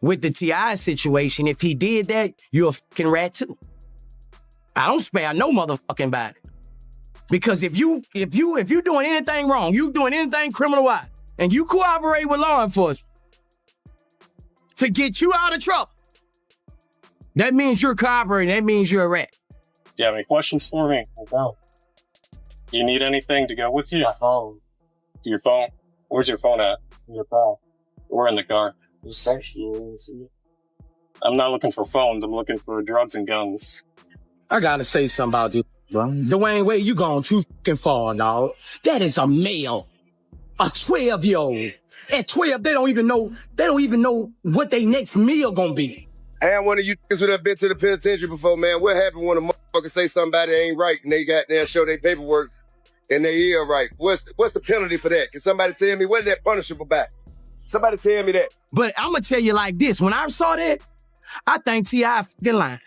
With the T.I situation, if he did that, you're a fucking rat too. I don't spare no motherfucking body. Because if you doing anything wrong, you doing anything criminal-wise, and you cooperate with law enforcement to get you out of trouble, that means you're cooperating. That means you're a rat. Do you have any questions for me? I don't. You need anything to go with you? My phone. Your phone? Where's your phone at? Your phone. We're in the car. You search you see. I'm not looking for phones. I'm looking for drugs and guns. I gotta say something about this, bro. Dwayne Wade, you gone too fucking far, dog. That is a male. A 12-year-old. At 12, they don't even know what their next meal gonna be. I am one of you niggas who have been to the penitentiary before, man. What happened when a motherfucker say somebody ain't right and they got there show their paperwork and they is right? What's the penalty for that? Can somebody tell me what is that punishable by? Somebody tell me that. But I'm gonna tell you like this. When I saw that, I think T.I fucking lying.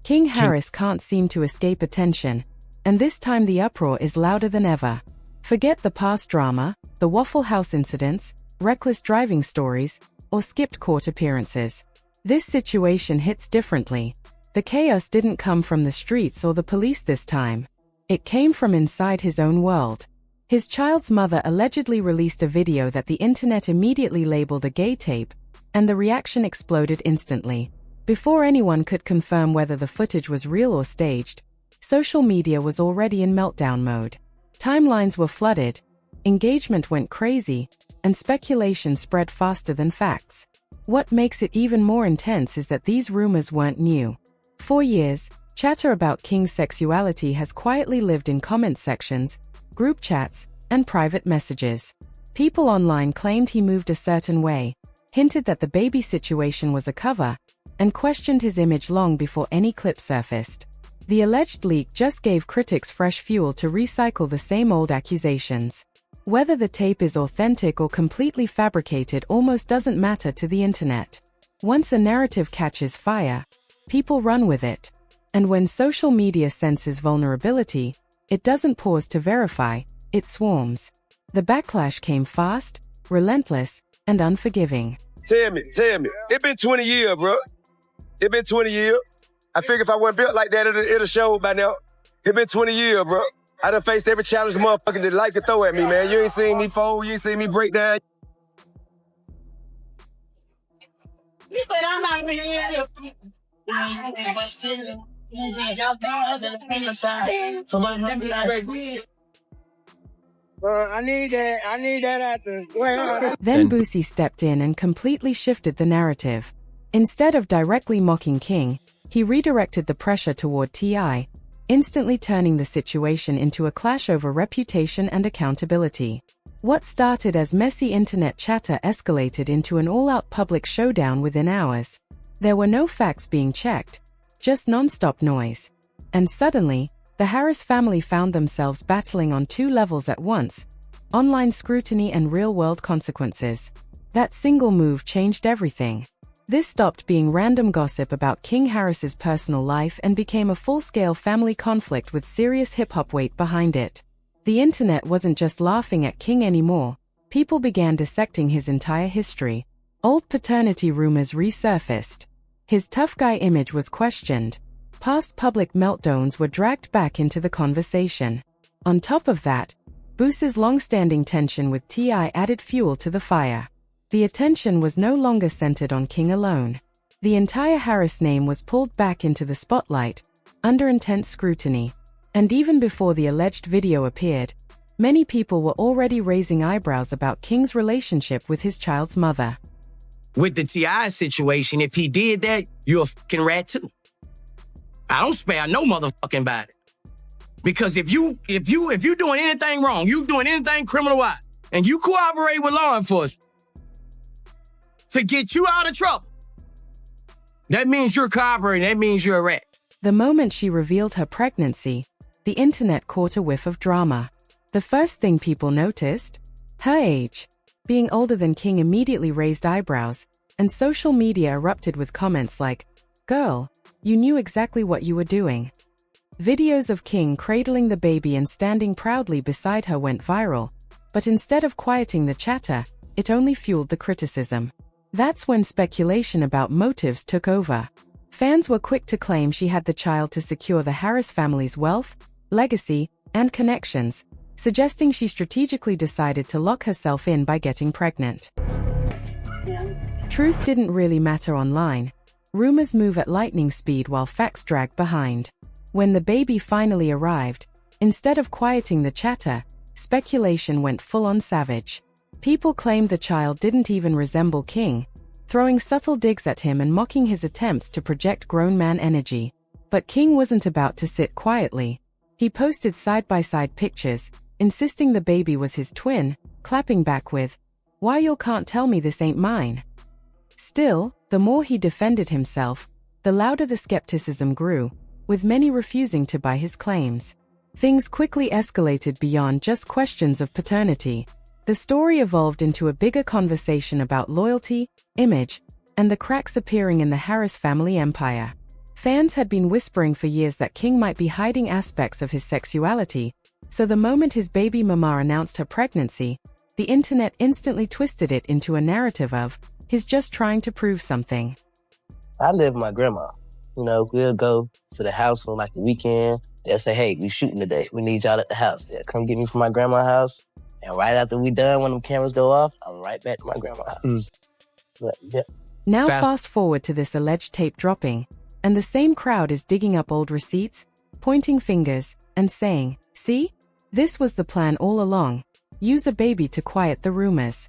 King Harris can't seem to escape attention, and this time the uproar is louder than ever. Forget the past drama, the Waffle House incidents, reckless driving stories, or skipped court appearances. This situation hits differently. The chaos didn't come from the streets or the police this time. It came from inside his own world. His child's mother allegedly released a video that the internet immediately labeled a gay tape, and the reaction exploded instantly. Before anyone could confirm whether the footage was real or staged, social media was already in meltdown mode. Timelines were flooded, engagement went crazy, and speculation spread faster than facts. What makes it even more intense is that these rumors weren't new. For years, chatter about King's sexuality has quietly lived in comment sections, group chats, and private messages. People online claimed he moved a certain way, hinted that the baby situation was a cover, and questioned his image long before any clip surfaced. The alleged leak just gave critics fresh fuel to recycle the same old accusations. Whether the tape is authentic or completely fabricated almost doesn't matter to the internet. Once a narrative catches fire, people run with it. And when social media senses vulnerability, it doesn't pause to verify, it swarms. The backlash came fast, relentless, and unforgiving. Tell me. It been 20 years, bro. It been 20 years. I figure if I wasn't built like that, it'll show by now. It been 20 years, bro. I done faced every challenge motherfucker that like to throw at me, man. You ain't seen me fold. You ain't seen me break down. I'm not even here. I need that after. Then Boosie stepped in and completely shifted the narrative. Instead of directly mocking King, he redirected the pressure toward T.I, instantly turning the situation into a clash over reputation and accountability. What started as messy internet chatter escalated into an all-out public showdown within hours. There were no facts being checked, just non-stop noise. And suddenly, the Harris family found themselves battling on two levels at once: online scrutiny and real-world consequences. That single move changed everything. This stopped being random gossip about King Harris's personal life and became a full-scale family conflict with serious hip-hop weight behind it. The internet wasn't just laughing at King anymore. People began dissecting his entire history. Old paternity rumors resurfaced. His tough guy image was questioned. Past public meltdowns were dragged back into the conversation. On top of that, Boosie's long-standing tension with T.I added fuel to the fire. The attention was no longer centered on King alone. The entire Harris name was pulled back into the spotlight, under intense scrutiny. And even before the alleged video appeared, many people were already raising eyebrows about King's relationship with his child's mother. With the T.I situation, if he did that, you're a fucking rat too. I don't spare no motherfucking body. Because if you doing anything wrong, you doing anything criminal-wise, and you cooperate with law enforcement to get you out of trouble, that means you're cooperating. That means you're a rat. The moment she revealed her pregnancy, the internet caught a whiff of drama. The first thing people noticed? Her age. Being older than King immediately raised eyebrows, and social media erupted with comments like, "Girl, you knew exactly what you were doing." Videos of King cradling the baby and standing proudly beside her went viral, but instead of quieting the chatter, it only fueled the criticism. That's when speculation about motives took over. Fans were quick to claim she had the child to secure the Harris family's wealth, legacy, and connections, suggesting she strategically decided to lock herself in by getting pregnant. Truth didn't really matter online. Rumors move at lightning speed while facts drag behind. When the baby finally arrived, instead of quieting the chatter, speculation went full-on savage. People claimed the child didn't even resemble King, throwing subtle digs at him and mocking his attempts to project grown man energy. But King wasn't about to sit quietly. He posted side-by-side pictures, insisting the baby was his twin, clapping back with, "Why you can't tell me this ain't mine?" Still, the more he defended himself, the louder the skepticism grew, with many refusing to buy his claims. Things quickly escalated beyond just questions of paternity. The story evolved into a bigger conversation about loyalty, image, and the cracks appearing in the Harris family empire. Fans had been whispering for years that King might be hiding aspects of his sexuality, so the moment his baby mama announced her pregnancy, the internet instantly twisted it into a narrative of, he's just trying to prove something. I live with my grandma. You know, we'll go to the house on like a weekend. They'll say, "Hey, we shooting today. We need y'all at the house." They'll come get me from my grandma's house. And right after we done, when the cameras go off, I'm right back to my grandma's house. But, yeah. Now fast forward to this alleged tape dropping, and the same crowd is digging up old receipts, pointing fingers, and saying, "See? This was the plan all along. Use a baby to quiet the rumors."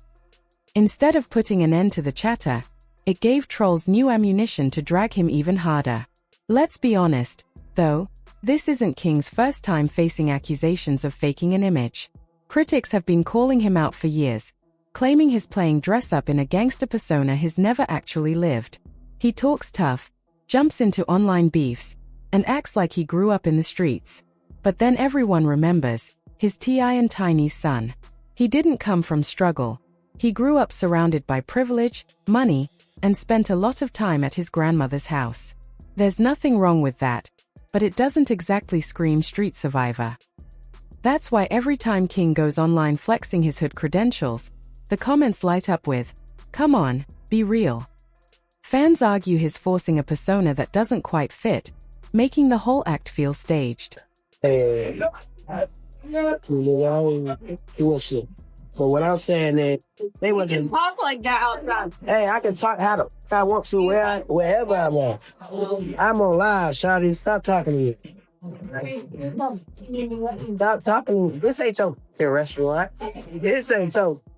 Instead of putting an end to the chatter, it gave trolls new ammunition to drag him even harder. Let's be honest, though, this isn't King's first time facing accusations of faking an image. Critics have been calling him out for years, claiming he's playing dress-up in a gangster persona he's never actually lived. He talks tough, jumps into online beefs, and acts like he grew up in the streets. But then everyone remembers, he's T.I and Tiny's son. He didn't come from struggle. He grew up surrounded by privilege, money, and spent a lot of time at his grandmother's house. There's nothing wrong with that, but it doesn't exactly scream street survivor. That's why every time King goes online flexing his hood credentials, the comments light up with, "Come on, be real." Fans argue he's forcing a persona that doesn't quite fit, making the whole act feel staged. Hey, so what I'm saying is, they wasn't talk like that outside. Hey, I can talk how I want to wherever I'm at. I'm on live, shawty. Stop talking to me. Stop talking to me. This ain't your restaurant. This ain't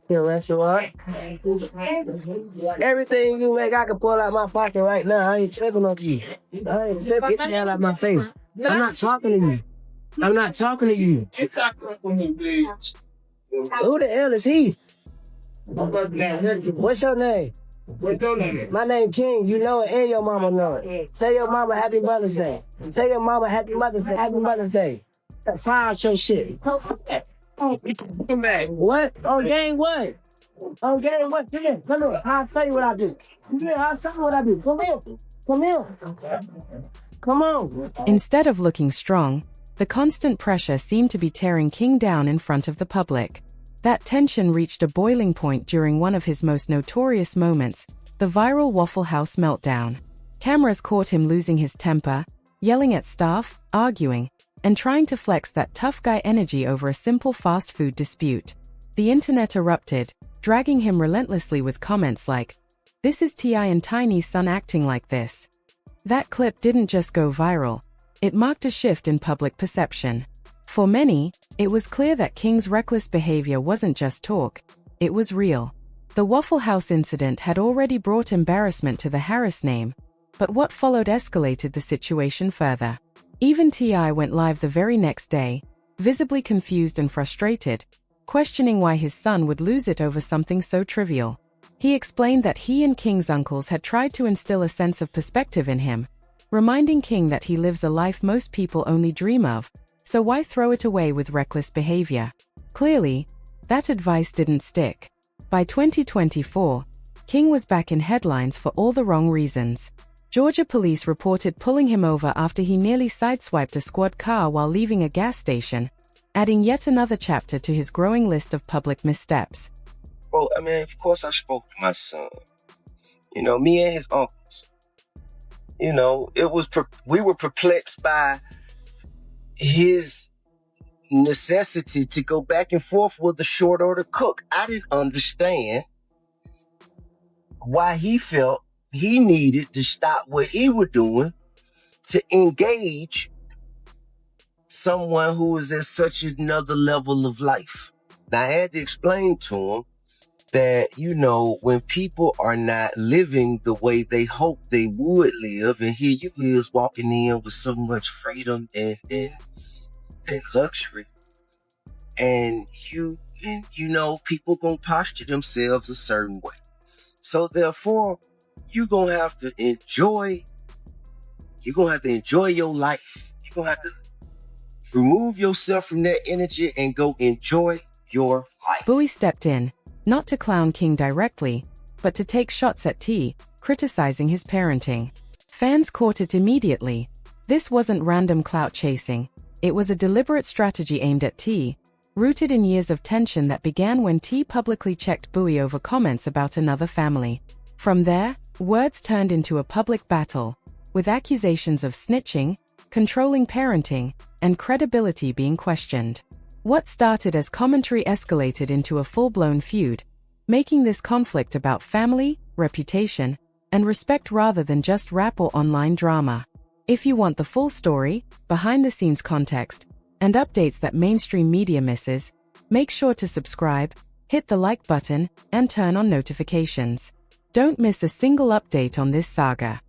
your restaurant. Everything you make, I can pull out my pocket right now. I ain't tripping on you. I ain't tripping. Get the hell out my face. I'm not talking to you. I'm not talking to you. Who the hell is he? What's your name? What's your name? My name King. You know it and your mama know it. Say your mama Happy Mother's Day. Say your mama Happy Mother's Day. Happy Mother's Day. Fire out your shit. Come back. What? On game what? On game what? Come here. Come here. I'll tell you what I do. Come here. I'll tell you what I do. Come here. Come here. Come on. Instead of looking strong, the constant pressure seemed to be tearing King down in front of the public. That tension reached a boiling point during one of his most notorious moments, the viral Waffle House meltdown. Cameras caught him losing his temper, yelling at staff, arguing, and trying to flex that tough guy energy over a simple fast food dispute. The internet erupted, dragging him relentlessly with comments like, "This is T.I and Tiny's son acting like this." That clip didn't just go viral, it marked a shift in public perception. For many, it was clear that King's reckless behavior wasn't just talk, it was real. The Waffle House incident had already brought embarrassment to the Harris name, but what followed escalated the situation further. Even T.I went live the very next day, visibly confused and frustrated, questioning why his son would lose it over something so trivial. He explained that he and King's uncles had tried to instill a sense of perspective in him, reminding King that he lives a life most people only dream of, so why throw it away with reckless behavior? Clearly, that advice didn't stick. By 2024, King was back in headlines for all the wrong reasons. Georgia police reported pulling him over after he nearly sideswiped a squad car while leaving a gas station, adding yet another chapter to his growing list of public missteps. Well, I mean, of course I spoke to my son. You know, me and his uncles. You know, we were perplexed by his necessity to go back and forth with the short order cook. I didn't understand why he felt he needed to stop what he was doing to engage someone who was at such another level of life. Now, I had to explain to him that, you know, when people are not living the way they hope they would live, and here you is walking in with so much freedom and luxury, and you know, people gonna posture themselves a certain way. So therefore, you're gonna have to enjoy your life. You're gonna have to remove yourself from that energy and go enjoy your life. Bowie stepped in, not to clown King directly, but to take shots at T, criticizing his parenting. Fans caught it immediately. This wasn't random clout chasing. It was a deliberate strategy aimed at T, rooted in years of tension that began when T publicly checked Bowie over comments about another family. From there, words turned into a public battle, with accusations of snitching, controlling parenting, and credibility being questioned. What started as commentary escalated into a full-blown feud, making this conflict about family, reputation, and respect rather than just rap or online drama. If you want the full story, behind-the-scenes context, and updates that mainstream media misses, make sure to subscribe, hit the like button, and turn on notifications. Don't miss a single update on this saga.